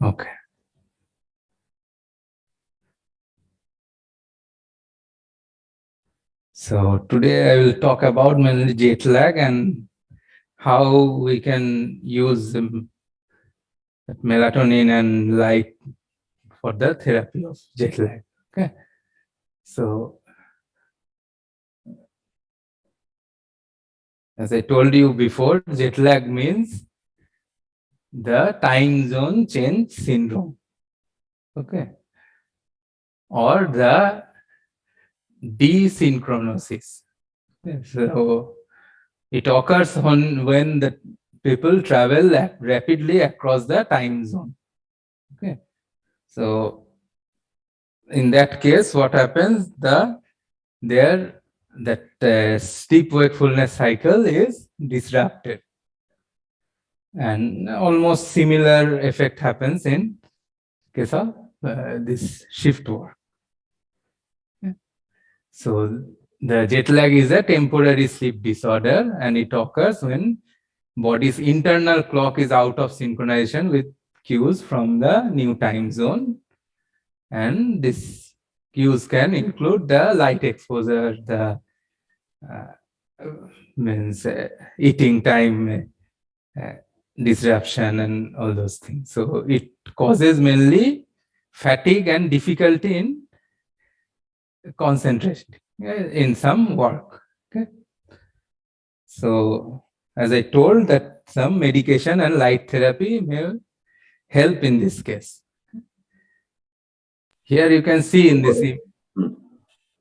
Okay. So today I will talk about mainly jet lag and how we can use melatonin and light for the therapy of jet lag. Okay. So as I told you before, jet lag means the time zone change syndrome. Okay. Or the desynchronosis. So it occurs when the people travel rapidly across the time zone. Okay. So in that case, what happens? That steep wakefulness cycle is disrupted, and almost similar effect happens in case of this shift work. Yeah. So the jet lag is a temporary sleep disorder, and it occurs when body's internal clock is out of synchronization with cues from the new time zone, and this cues can include the light exposure, the means eating time disruption, and all those things. So it causes mainly fatigue and difficulty in concentration in some work. Okay. So as I told that some medication and light therapy may help in this case. Here you can see in this.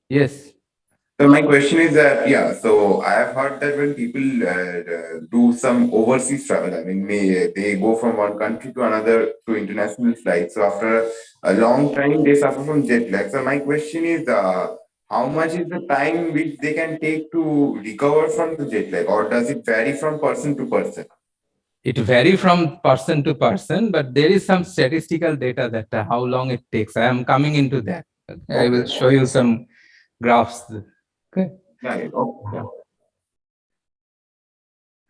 Yes. So my question is that, yeah, so I have heard that when people do some overseas travel, I mean, they go from one country to another to international flights. So after a long time, they suffer from jet lag. So my question is, how much is the time which they can take to recover from the jet lag, or does it vary from person to person? It varies from person to person, but there is some statistical data that how long it takes. I am coming into that. Okay. I will show you some graphs. Okay. Yeah, okay.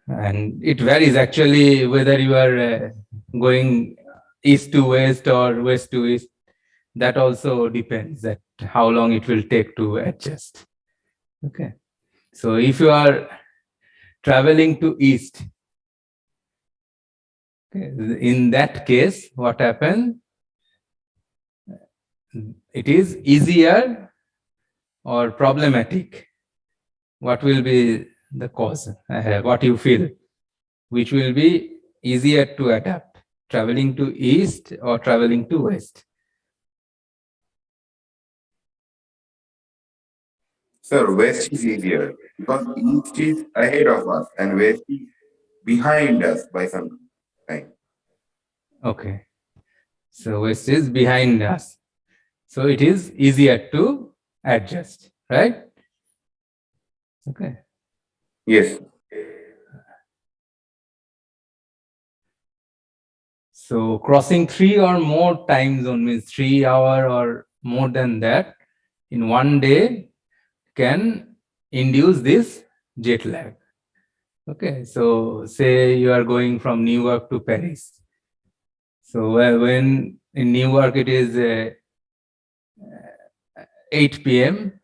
And it varies actually whether you are going east to west or west to east. That also depends that how long it will take to adjust. Okay. So if you are traveling to east, okay, in that case, what happens? It is easier or problematic. What will be the cause? What you feel? Which will be easier to adapt? Traveling to east or traveling to west? Sir, west is easier because east is ahead of us and west is behind us by some time. Okay. So west is behind us. So it is easier to adjust, right? Okay. Yes. So crossing 3 or more time zone means 3 hour or more than that in one day can induce this jet lag. Okay. So say you are going from Newark to Paris. So when in Newark it is 8 p.m.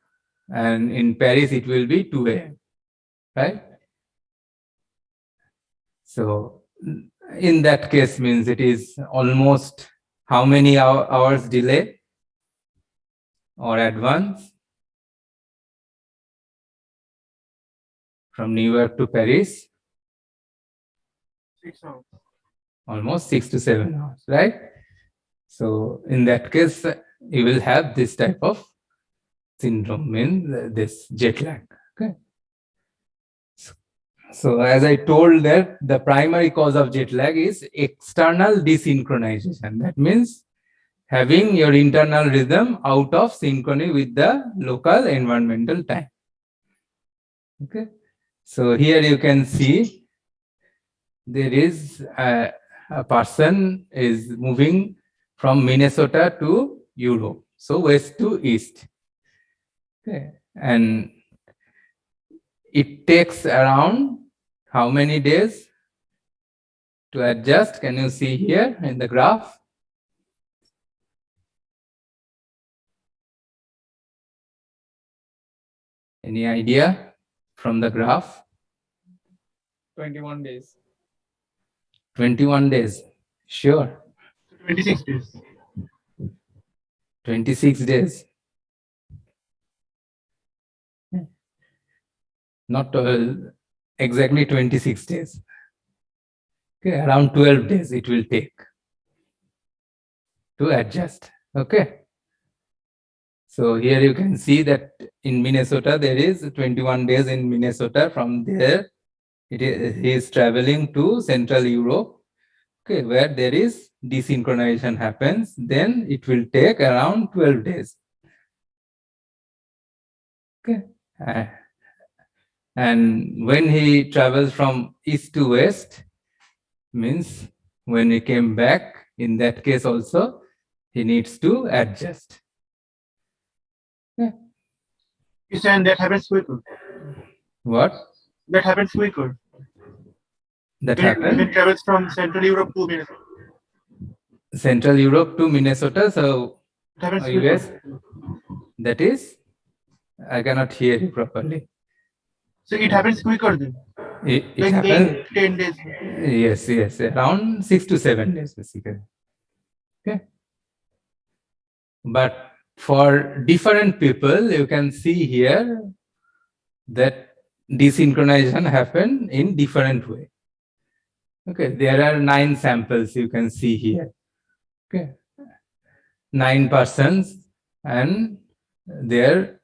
and in Paris it will be 2 a.m. Right? So in that case means it is almost how many hours delay or advance from New York to Paris? 6 hours. Almost 6 to 7 hours, right? So in that case, you will have this type of syndrome, means this jet lag. Okay. So as I told that the primary cause of jet lag is external desynchronization. That means having your internal rhythm out of synchrony with the local environmental time. Okay. So here you can see there is a person is moving from Minnesota to Europe. So west to east. Okay. And it takes around how many days to adjust? Can you see here in the graph? Any idea from the graph? 21 days. 21 days. Sure. 26 days. 26 days. Not exactly 26 days. Okay, around 12 days it will take to adjust. Okay. So here you can see that in Minnesota, there is 21 days in Minnesota. From there, he is traveling to Central Europe, okay, where there is desynchronization happens. Then it will take around 12 days. Okay. And when he travels from east to west, means when he came back, in that case also, he needs to adjust. You saying that happens quicker. What? That happens quicker. That When happened? it travels from Central Europe to Minnesota. Central Europe to Minnesota, so It happens US, quicker. that is, I cannot hear you properly. So it happens quicker then. It Like happens, in 10 days. yes, around 6 to 7 days basically. Okay. But for different people, you can see here that desynchronization happen in different way. Okay, there are 9 samples you can see here. Okay, 9 persons, and their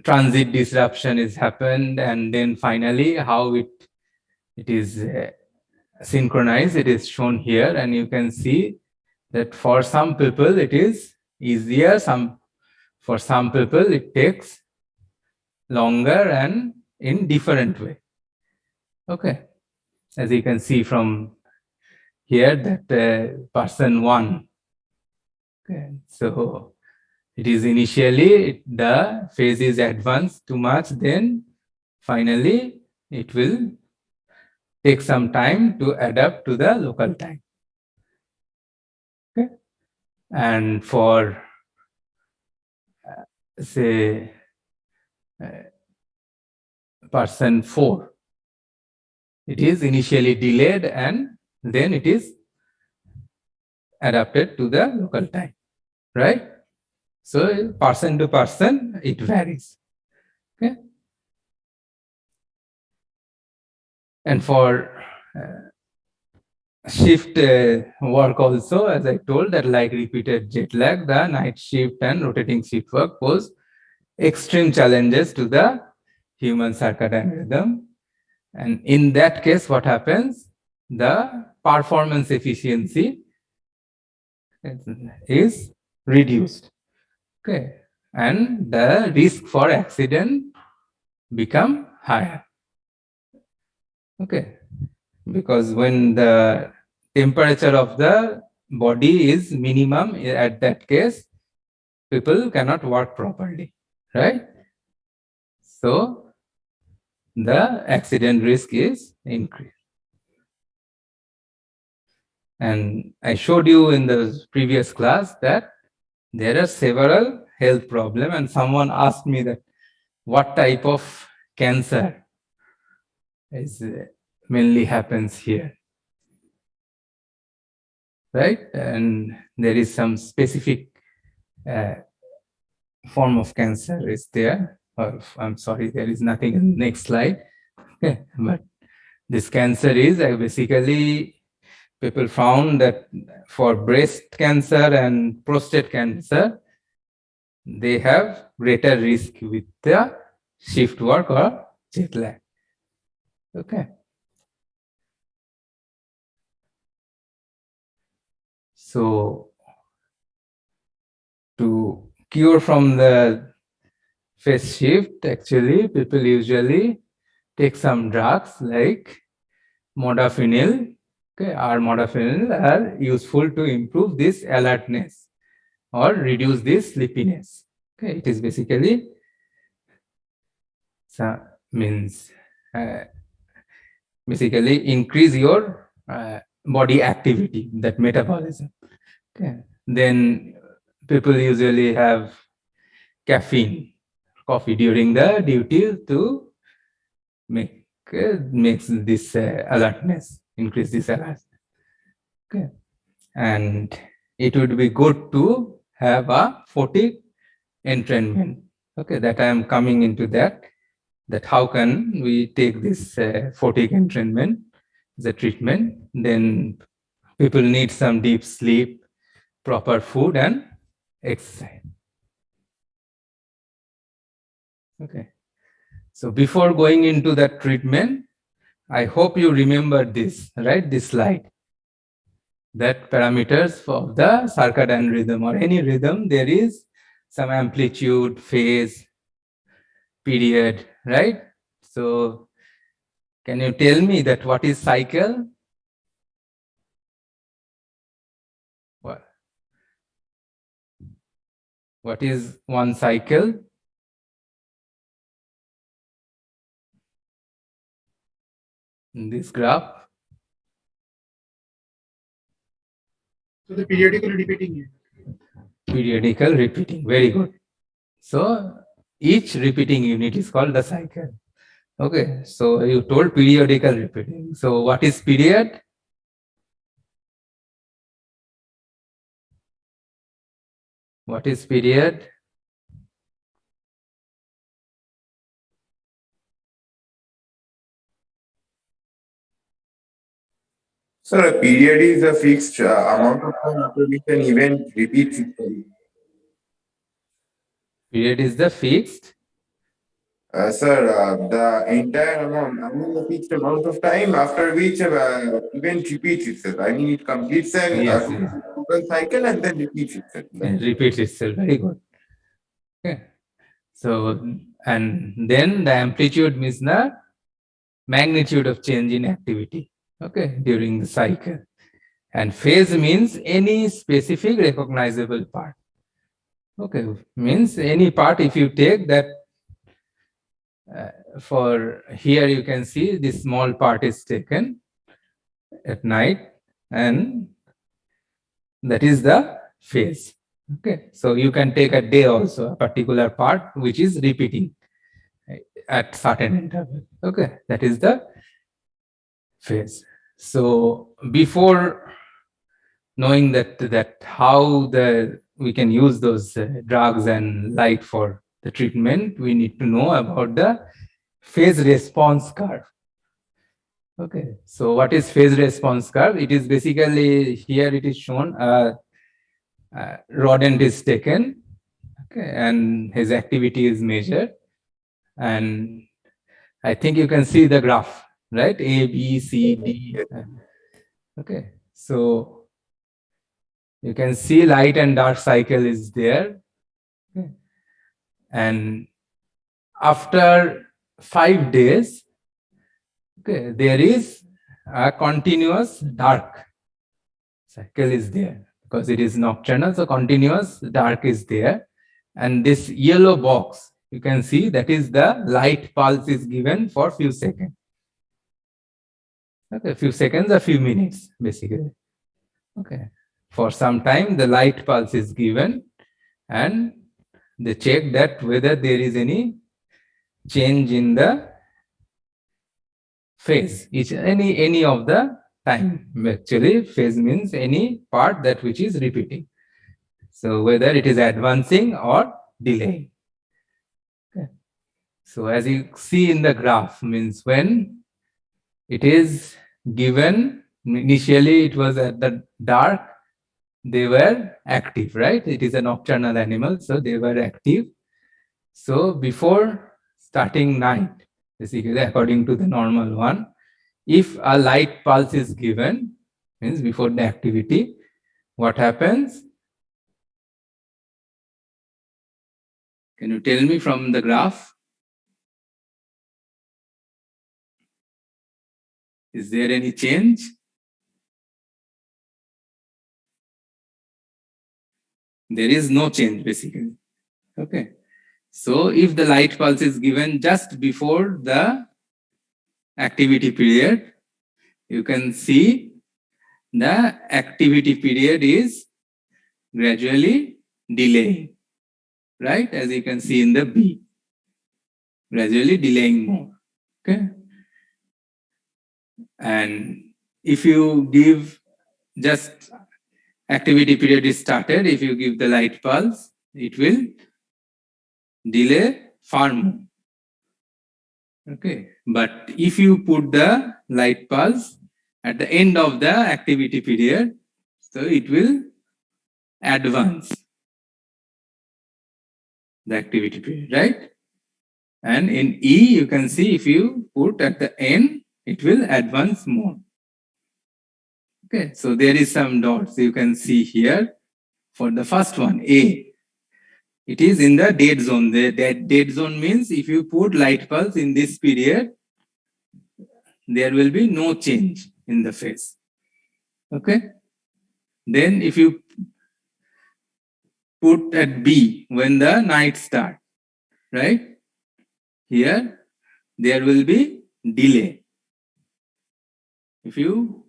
transit disruption is happened, and then finally how it is synchronized, it is shown here, and you can see that for some people it is easier, for some people it takes longer and in different way. Okay, as you can see from here that person 1. Okay, so it is initially the phase is advanced too much, then finally it will take some time to adapt to the local time. Okay, and for say person 4, it is initially delayed and then it is adapted to the local time, right? So person to person, it varies. Okay, and for shift work also, as I told, that like repeated jet lag, the night shift and rotating shift work pose extreme challenges to the human circadian rhythm. And in that case, what happens? The performance efficiency is reduced. Okay, and the risk for accident become higher. Okay, because when the temperature of the body is minimum, at that case, people cannot work properly, right? So the accident risk is increased. And I showed you in the previous class that there are several health problems, and someone asked me that what type of cancer is mainly happens here, right? And there is some specific form of cancer is there. Or I'm sorry, there is nothing in the next slide. Okay, but this cancer is basically people found that for breast cancer and prostate cancer, they have greater risk with the shift work or jet lag. Okay. So to cure from the phase shift, actually, people usually take some drugs like modafinil. Okay, or modafinil are useful to improve this alertness or reduce this sleepiness. Okay, it is basically means basically increase your body activity, that metabolism. Okay, then people usually have caffeine. coffee during the duty to makes this alertness, increase this alertness. Okay, and it would be good to have a fatigue entrainment. Okay, that I am coming into that how can we take this fatigue entrainment as a treatment. Then people need some deep sleep, proper food and exercise. Okay, so before going into that treatment, I hope you remember this, right? This slide. That parameters for the circadian rhythm or any rhythm, there is some amplitude, phase, period, right? So can you tell me that what is cycle? What is one cycle? In this graph, So the periodical repeating it. periodical repeating. Very good. So each repeating unit is called the cycle. Okay, so you told periodical repeating. So what is period? What is period? So a period is a fixed amount of time after which an event repeats itself. Period is the fixed. The entire amount, I mean, a fixed amount of time after which event repeats itself. I mean, it completes an Yes, total cycle and then repeats itself. it repeats itself. Very good. Okay. So, and then the amplitude means the magnitude of change in activity. Okay, during the cycle. And phase means any specific recognizable part. Okay, means any part if you take that, for here you can see this small part is taken at night and that is the phase. Okay, so you can take a day also, a particular part which is repeating at certain interval. Okay, that is the phase. So before knowing that how we can use those drugs and light for the treatment, we need to know about the phase response curve. Okay, so what is phase response curve? It is basically, here it is shown, rodent is taken, okay, and his activity is measured, and I think you can see the graph, right? A, B, C, D. Okay, so you can see light and dark cycle is there. Okay. And after 5 days, okay, there is a continuous dark cycle is there because it is nocturnal, so continuous dark is there. And this yellow box, you can see that is the light pulse is given for few seconds. Okay, a few seconds, a few minutes, basically. Okay, for some time the light pulse is given and they check that whether there is any change in the phase, any of the time. Actually, phase means any part that which is repeating. So whether it is advancing or delaying. Okay. So as you see in the graph, means when it is given, initially it was at the dark, they were active, right? It is a nocturnal animal, so they were active. So before starting night, basically according to the normal one, if a light pulse is given, means before the activity, what happens? Can you tell me from the graph? Is there any change? There is no change, basically. Okay. So if the light pulse is given just before the activity period, you can see the activity period is gradually delaying, right? As you can see in the B. gradually delaying more. Okay. And if you give just activity period is started, if you give the light pulse, it will delay far more. Okay. But if you put the light pulse at the end of the activity period, so it will advance the activity period, right? And in E, you can see if you put at the end, it will advance more. Okay, so there is some dots you can see here. For the first one, A, it is in the dead zone. That dead zone means if you put light pulse in this period, there will be no change in the phase. Okay. Then if you put at B when the night start, right? Here, there will be delay. If you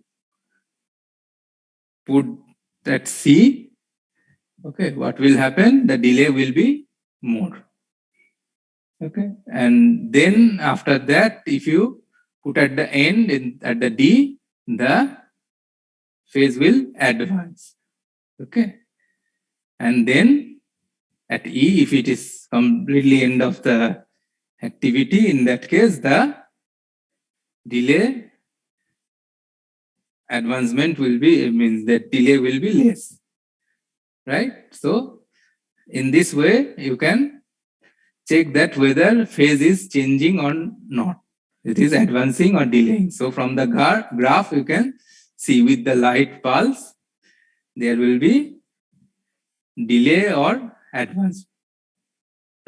put at C, okay, what will happen? The delay will be more. Okay. And then after that, if you put at the end, at the D, the phase will advance. Okay. And then at E, if it is completely end of the activity, in that case, the delay advancement will be, means that delay will be less. Right? So, in this way, you can check that whether phase is changing or not. It is advancing or delaying. So from the graph, you can see with the light pulse, there will be delay or advance.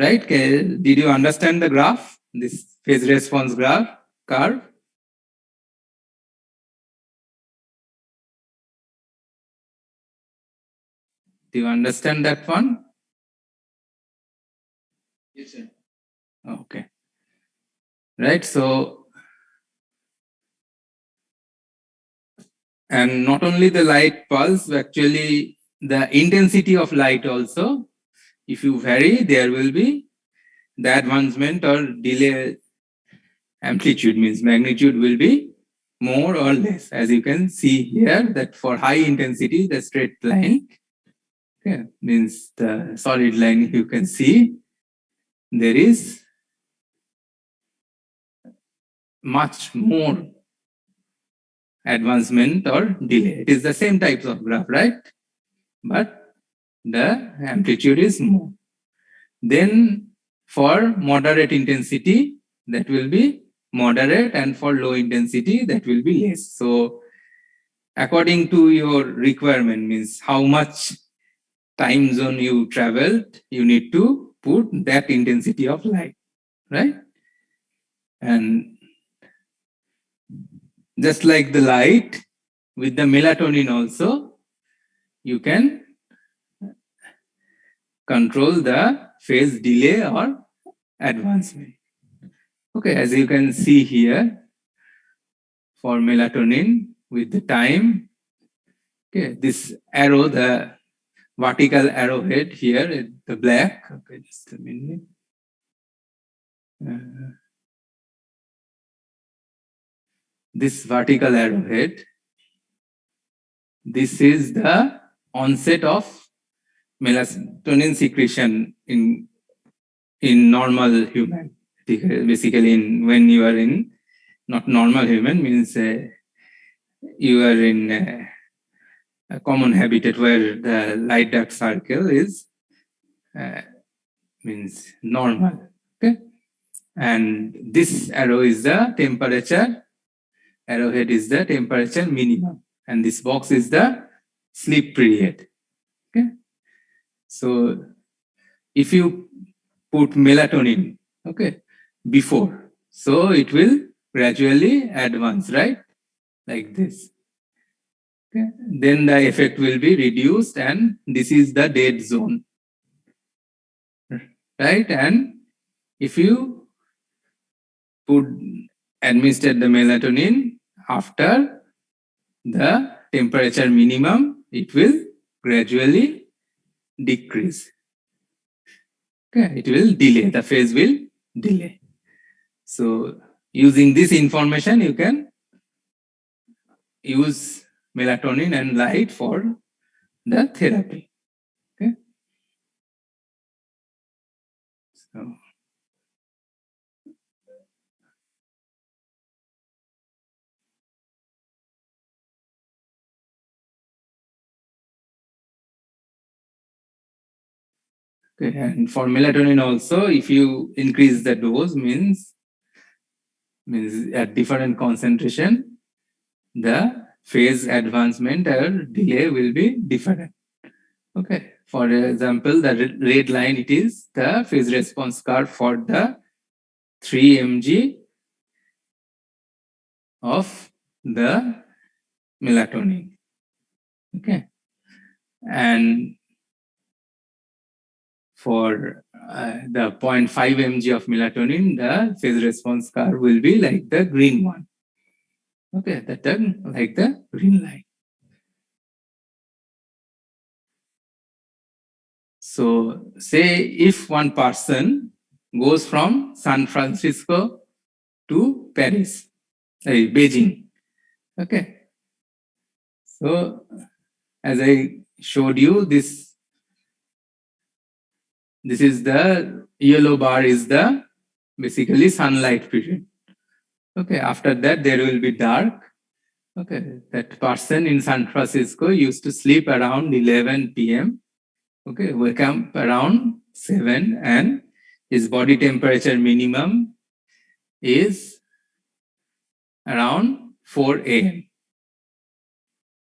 Right? Did you understand the graph? This phase response graph curve? Do you understand that one? Yes, sir. Okay. Right. So, and not only the light pulse, actually the intensity of light also, if you vary, there will be the advancement or delay amplitude, means magnitude will be more or less. As you can see here, that for high intensity, the straight line, okay, means the solid line, you can see there is much more advancement or delay. It is the same types of graph, right? But the amplitude is more. Then for moderate intensity, that will be moderate, and for low intensity, that will be less. So according to your requirement, means how much time zone you traveled, you need to put that intensity of light, right? And just like the light, with the melatonin also, you can control the phase delay or advancement. Okay, as you can see here, for melatonin with the time, okay, this arrow, the vertical arrowhead here, the black, okay, just a minute. This vertical arrowhead, this is the onset of melatonin secretion in normal human. Basically, when you are in not normal human, means you are in a common habitat where the light dark circle is means normal. Okay, and this arrow is the temperature. Arrowhead is the temperature minimum, and this box is the sleep period. Okay, so if you put melatonin, okay, before, so it will gradually advance, right? Like this. Okay, then the effect will be reduced, and this is the dead zone, right? And if you administer the melatonin after the temperature minimum, it will gradually decrease. Okay, it will delay, the phase will delay. So using this information, you can use melatonin and light for the therapy. Okay. So okay, and for melatonin also, if you increase the dose, means at different concentration, the phase advancement or delay will be different. Okay. For example, the red line, it is the phase response curve for the 3 mg of the melatonin. Okay. And for the 0.5 mg of melatonin, the phase response curve will be like the green one. Okay, that term like the green line. So say if one person goes from San Francisco to Paris, Beijing. Okay. So as I showed you, this is the yellow bar is the basically sunlight period. Okay, after that there will be dark. Okay, that person in San Francisco used to sleep around 11 p.m. Okay, wake up around 7, and his body temperature minimum is around 4 a.m.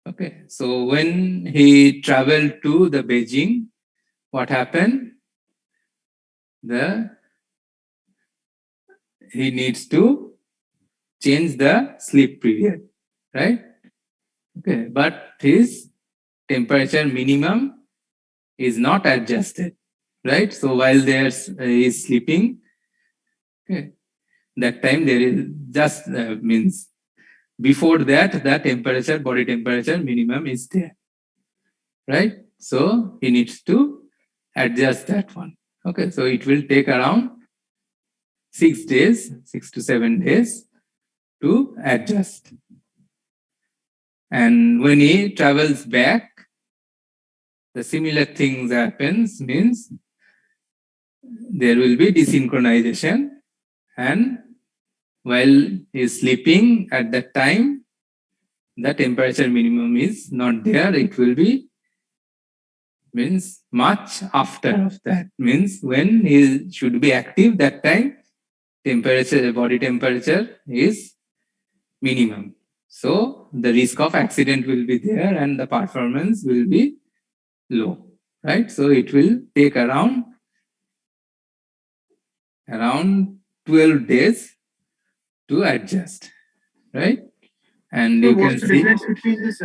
Okay, so when he traveled to the Beijing, what happened? He needs to change the sleep period, right? Okay, but his temperature minimum is not adjusted, right? So while he is sleeping, okay, that time there is just means before that, the temperature, body temperature minimum is there, right? So he needs to adjust that one. Okay, so it will take around 6 days, 6 to 7 days to adjust. And when he travels back, the similar things happens, means there will be desynchronization, and while he is sleeping at that time, the temperature minimum is not there. It will be means much after of that, means when he should be active, that time temperature, body temperature is minimum. So the risk of accident will be there and the performance will be low, right? So it will take around 12 days to adjust, right? And So you what's can the see, difference between this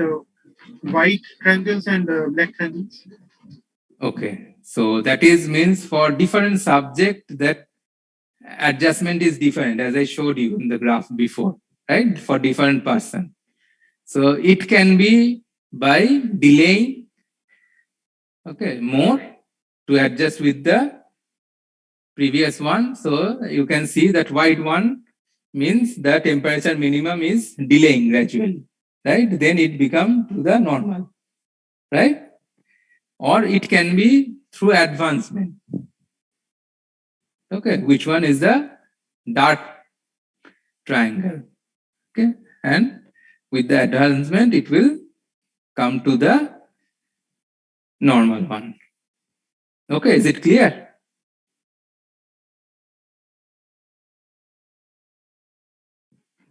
white triangles and black triangles? okay, so that is means for different subject that adjustment is different, as I showed you in the graph before, right? For different person. So it can be by delaying, okay, more to adjust with the previous one. So you can see that white one means the temperature minimum is delaying gradually, right? Then it become to the normal, right? Or it can be through advancement. Okay, which one is the dark triangle? Okay, and with the advancement, it will come to the normal one. Okay, is it clear?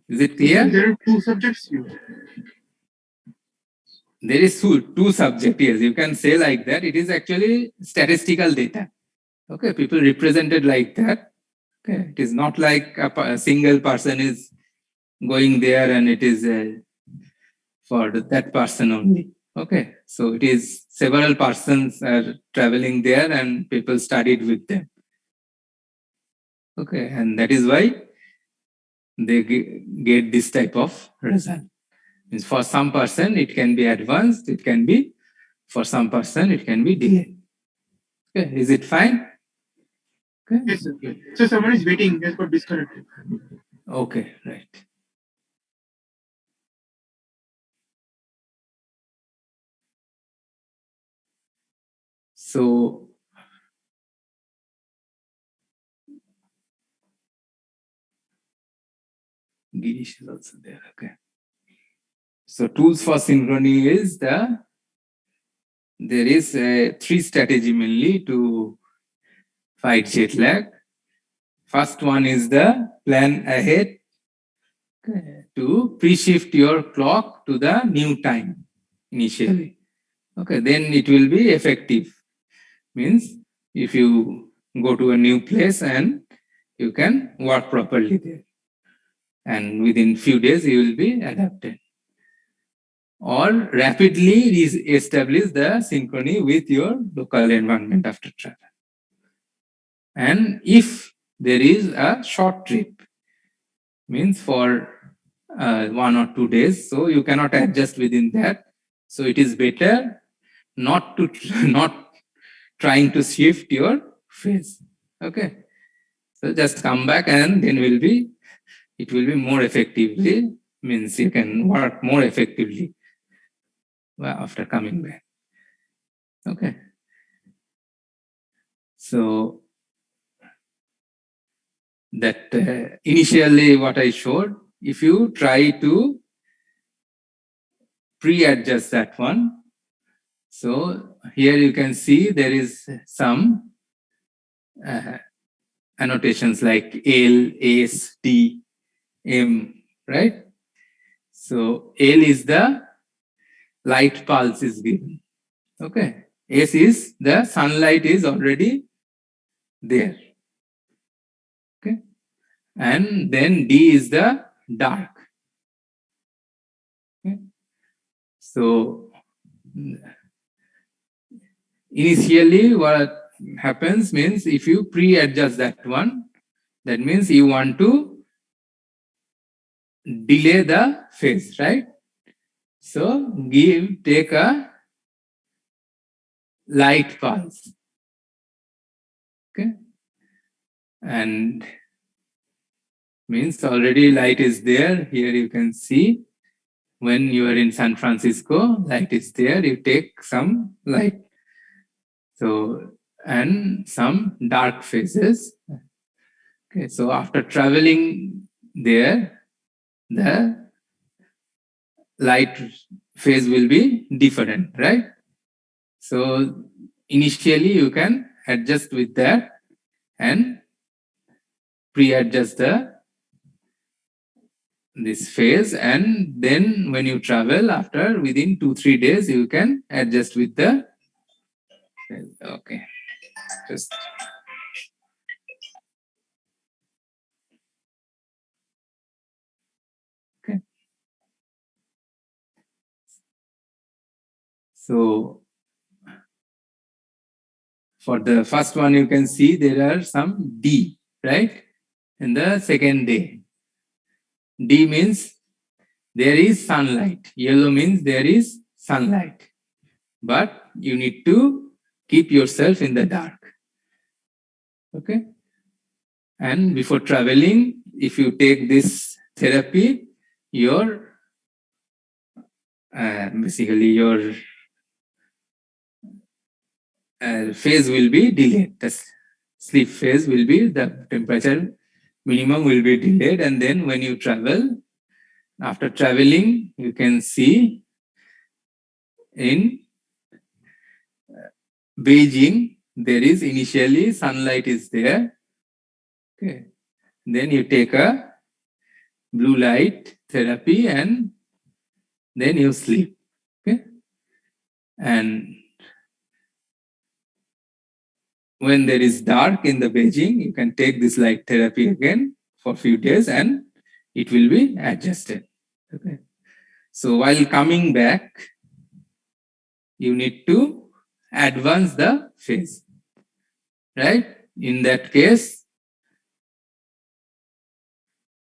Is it clear? There are two subjects here. There is two subject, yes, you can say like that. It is actually statistical data. Okay, people represented like that. Okay, it is not like a single person is going there and it is for that person only. Okay, so it is several persons are traveling there and people studied with them. Okay, and that is why they get this type of result. Means for some person it can be advanced, it can be for some person it can be delayed. Okay, is it fine? Okay. Yes, sir. So someone is waiting, just got disconnected. Okay, right. So Girish is also there. Okay. So tools for synchrony is there is a three strategy mainly to fight jet lag. First one is the plan ahead to pre-shift your clock to the new time initially. Okay, then it will be effective. Means if you go to a new place and you can work properly there. And within few days you will be adapted. Or rapidly establish the synchrony with your local environment after travel. And if there is a short trip, means for 1 or 2 days, so you cannot adjust within that. So it is better not to not trying to shift your phase. Okay. So just come back and then it will be more effectively, means you can work more effectively after coming back. Okay. So that initially what I showed, if you try to pre-adjust that one, so here you can see there is some annotations like L, S, T, M, right? So L is the light pulse is given. Okay. S is the sunlight is already there. Okay. And then D is the dark. Okay. So initially what happens means if you pre-adjust that one, that means you want to delay the phase, right? So take a light pulse. Okay. And means already light is there. Here you can see when you are in San Francisco, light is there. You take some light. So, and some dark phases. Okay. So after traveling there, the light phase will be different, right? So initially you can adjust with that and pre-adjust this phase, and then when you travel after within 2-3 days you can adjust with the phase. Okay, just okay. So for the first one you can see there are some D, right? In the second day, D means there is sunlight, yellow means there is sunlight, but you need to keep yourself in the dark. Okay. And before traveling, if you take this therapy, your basically your phase will be delayed. The sleep phase will be, the temperature minimum will be delayed, and then when you travel, after traveling, you can see in Beijing there is initially sunlight is there. Okay, then you take a blue light therapy and then you sleep. Okay, and when there is dark in the Beijing, you can take this light therapy again for a few days and it will be adjusted. Okay. So while coming back, you need to advance the phase, right? In that case,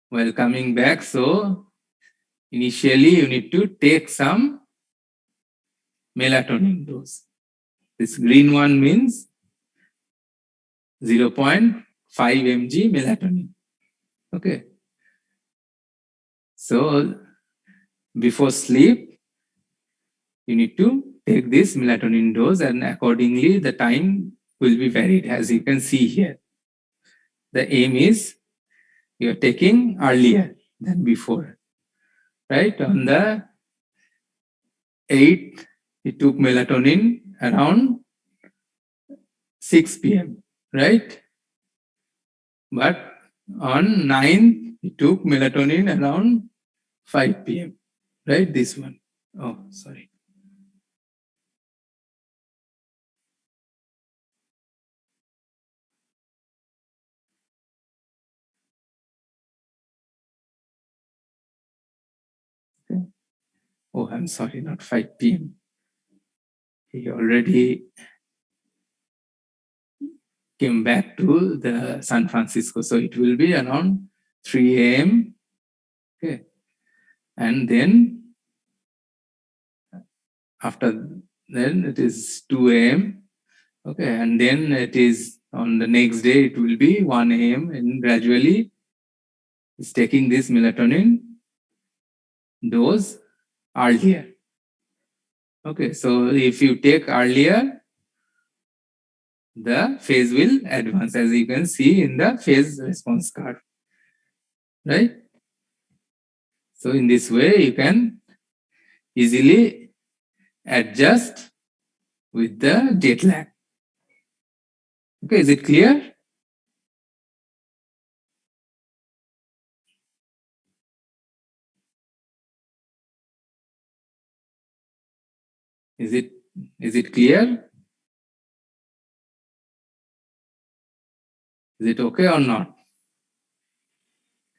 while coming back, so initially you need to take some melatonin dose. This green one means 0.5 5 mg melatonin. Okay. So before sleep, you need to take this melatonin dose, and accordingly the time will be varied, as you can see here. The aim is you are taking earlier than before, right? On the 8th, he took melatonin around 6 p.m., right? But on 9th, he took melatonin around 5 p.m., right? This one. Oh, sorry. Okay. Oh, I'm sorry, not 5 p.m. He already came back to the San Francisco. So it will be around 3 a.m. Okay. And then after then it is 2 a.m. Okay. And then it is on the next day, it will be 1 a.m. and gradually it's taking this melatonin dose earlier. Okay. So if you take earlier, the phase will advance, as you can see in the phase response curve, right? So in this way, you can easily adjust with the jet lag. Okay, is it clear? Is it clear? Is it okay or not?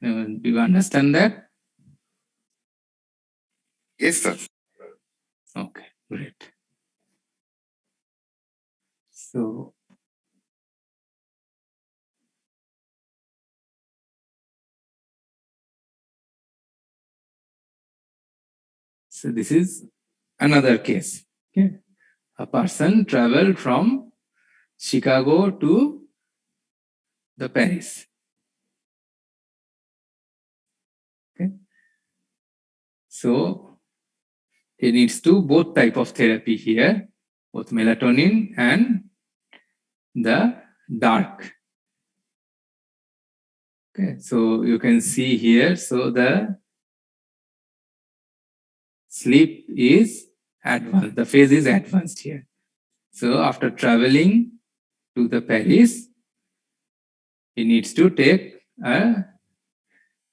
Do you understand that? Yes, sir. Okay, great. So this is another case. Okay. A person traveled from Chicago to the Paris. Okay. So he needs to both type of therapy here, both melatonin and the dark. Okay, so you can see here, so the sleep is advanced, the phase is advanced here. So after traveling to the Paris, he needs to take a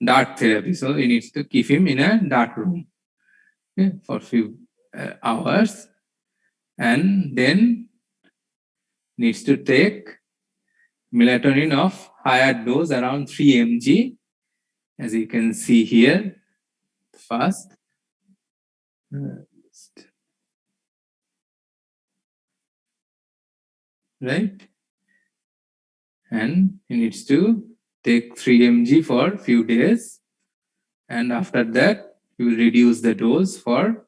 dark therapy. So he needs to keep him in a dark room, okay, for a few hours, and then needs to take melatonin of higher dose around 3 mg, as you can see here. First, right? And he needs to take 3 mg for a few days, and after that, he will reduce the dose for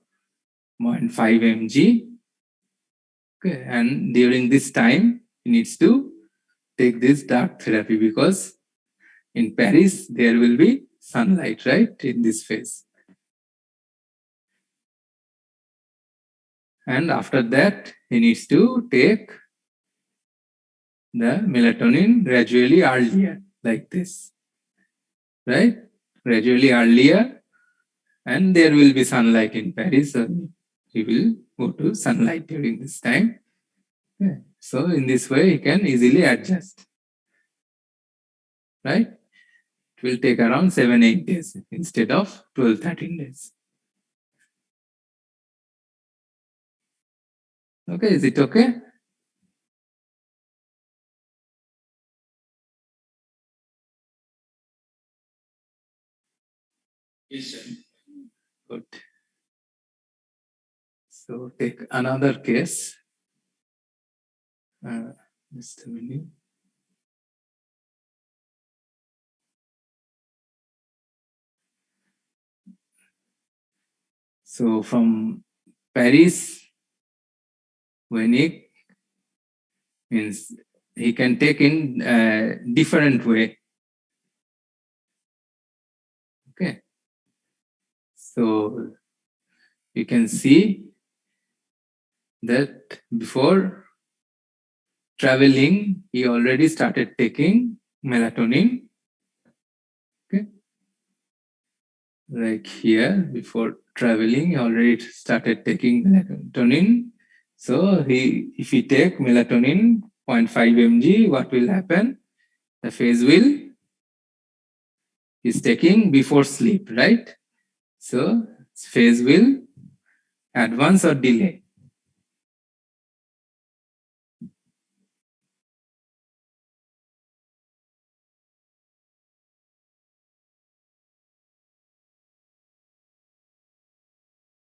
0.5 mg. Okay, and during this time, he needs to take this dark therapy because in Paris there will be sunlight, right, in this phase. And after that, he needs to take the melatonin gradually earlier, like this, right? Gradually earlier, and there will be sunlight in Paris, so he will go to sunlight during this time. Okay. So in this way, he can easily adjust, right? It will take around 7-8 days instead of 12-13 days. Okay, is it okay? Yes, sir. Good. So take another case. Just a minute. So from Paris, Munich means he can take in different way. Okay. So you can see that before traveling, he already started taking melatonin. Okay. Like here, before traveling, he already started taking melatonin. So if he take melatonin 0.5 mg, what will happen? The phase will is taking before sleep, right? So phase will advance or delay.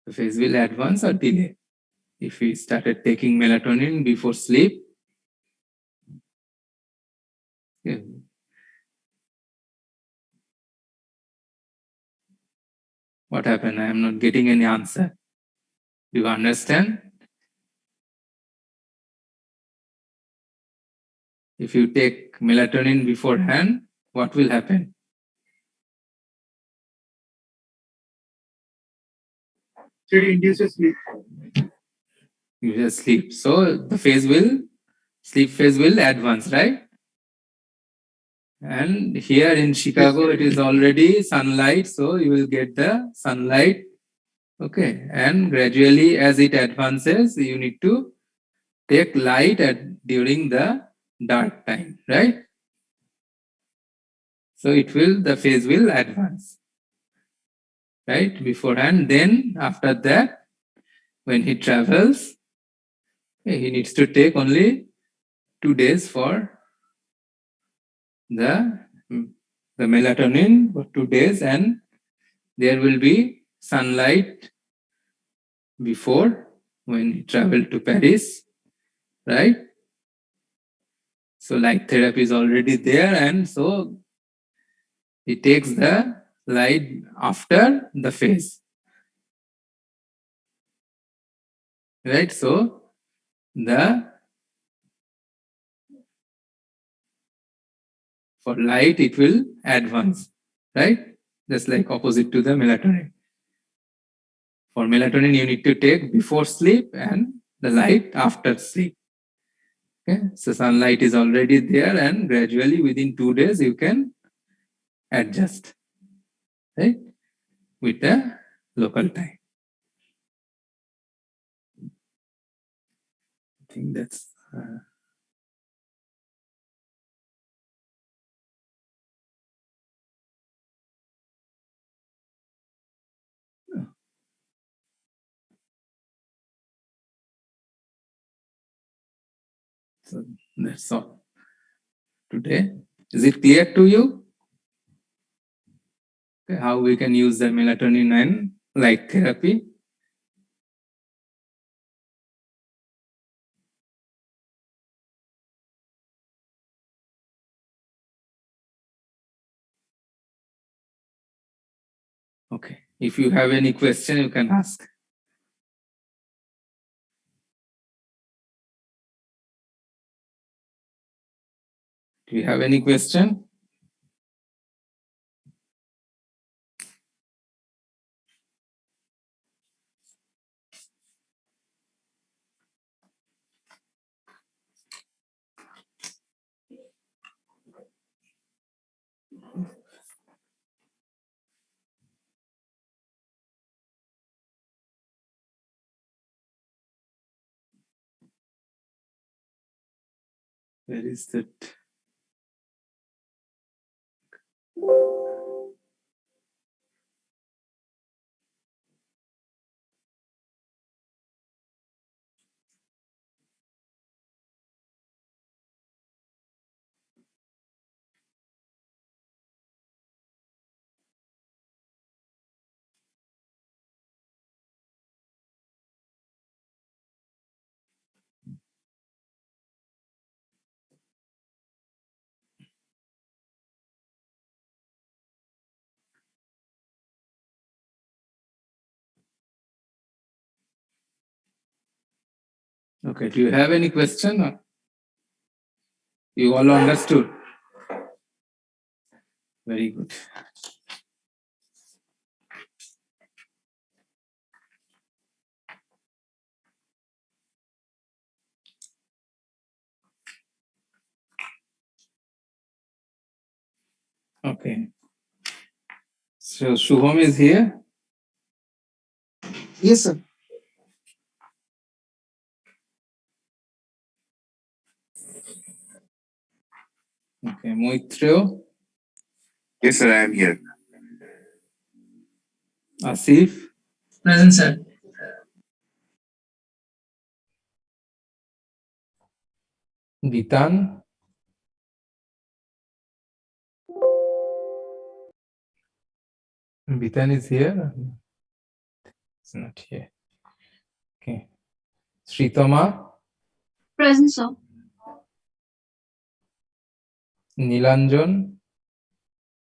The phase will advance or delay. If we started taking melatonin before sleep, yeah. What happened? I am not getting any answer. Do you understand? If you take melatonin beforehand, what will happen? So it induces sleep. You just sleep. So the sleep phase will advance, right? And here in Chicago, it is already sunlight, so you will get the sunlight. Okay. And gradually, as it advances, you need to take light during the dark time, right? So the phase will advance, right? Beforehand. Then after that, when he travels, he needs to take only 2 days for the melatonin for 2 days, and there will be sunlight before when he traveled to Paris, right? So light therapy is already there, and so he takes the light after the phase, right? So for light it will advance, right? Just like opposite to the melatonin. For melatonin, you need to take before sleep and the light after sleep. Okay, so sunlight is already there, and gradually within 2 days you can adjust, right, with the local time. I think that's so. That's all today. Is it clear to you? Okay, how we can use the melatonin and light therapy? Okay. If you have any question, you can ask. Do you have any question? Where is that? Okay. Do you have any question? You all understood? Very good. Okay. So Shubham is here. Yes, sir. Okay. Moitreo, Yes, sir, I am here. Asif, Present, sir. Bitan, Bitan is here. It's not here. Okay. Sritama, Present, sir. Nilanjan,